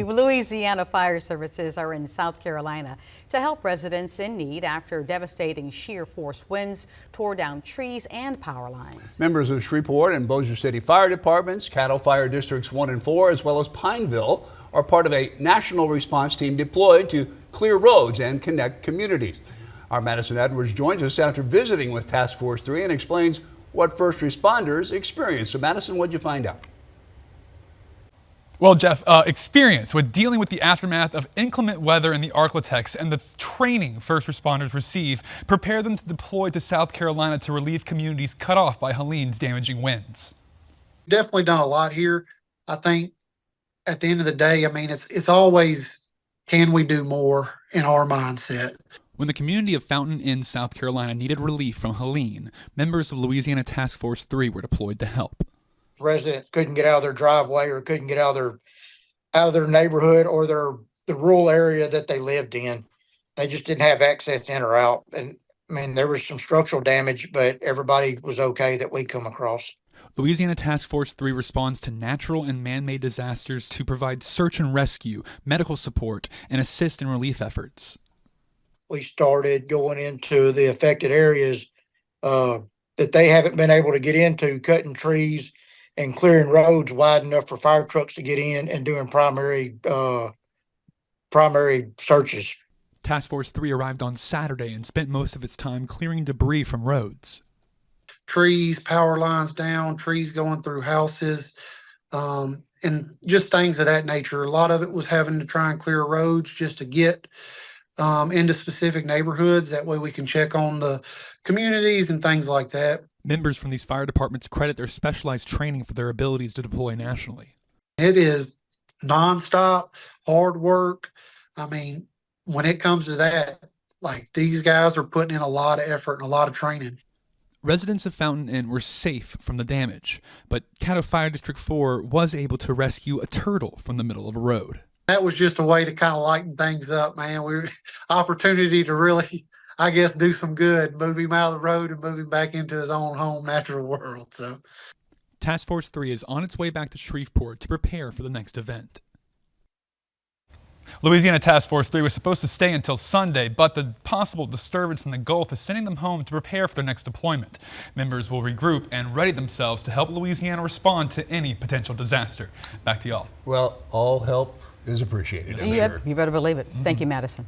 Louisiana Fire Services are in South Carolina to help residents in need after devastating shear force winds tore down trees and power lines. Members of Shreveport and Bossier City Fire Departments, Cattle Fire Districts 1 and 4, as well as Pineville, are part of a national response team deployed to clear roads and connect communities. Our Madison Edwards joins us after visiting with Task Force 3 and explains what first responders experience. So Madison, what'd you find out? Well, Jeff, experience with dealing with the aftermath of inclement weather in the Arklatex and the training first responders receive prepare them to deploy to South Carolina to relieve communities cut off by Helene's damaging winds. Definitely done a lot here. I think at the end of the day, I mean, it's always, can we do more in our mindset? When the community of Fountain Inn, South Carolina needed relief from Helene, members of Louisiana Task Force 3 were deployed to help. Residents couldn't get out of their driveway or couldn't get out of their neighborhood or the rural area that they lived in. They just didn't have access in or out. And I mean, there was some structural damage, but everybody was okay that we come across. Louisiana Task Force 3 responds to natural and man-made disasters to provide search and rescue, medical support, and assist in relief efforts. We started going into the affected areas that they haven't been able to get into, cutting trees and clearing roads wide enough for fire trucks to get in and doing primary searches. Task Force 3 arrived on Saturday and spent most of its time clearing debris from roads. Trees, power lines down, trees going through houses, and just things of that nature. A lot of it was having to try and clear roads just to get into specific neighborhoods. That way we can check on the communities and things like that. Members from these fire departments credit their specialized training for their abilities to deploy nationally. It is nonstop, hard work. I mean, when it comes to that, like, these guys are putting in a lot of effort and a lot of training. Residents of Fountain Inn were safe from the damage, but Cattle Fire District 4 was able to rescue a turtle from the middle of a road. That was just a way to kind of lighten things up, man. Opportunity to really, I guess, do some good, move him out of the road and move him back into his own home, natural world. So, Task Force 3 is on its way back to Shreveport to prepare for the next event. Louisiana Task Force 3 was supposed to stay until Sunday, but the possible disturbance in the Gulf is sending them home to prepare for their next deployment. Members will regroup and ready themselves to help Louisiana respond to any potential disaster. Back to y'all. Well, all help is appreciated. You better believe it. Thank you, Madison.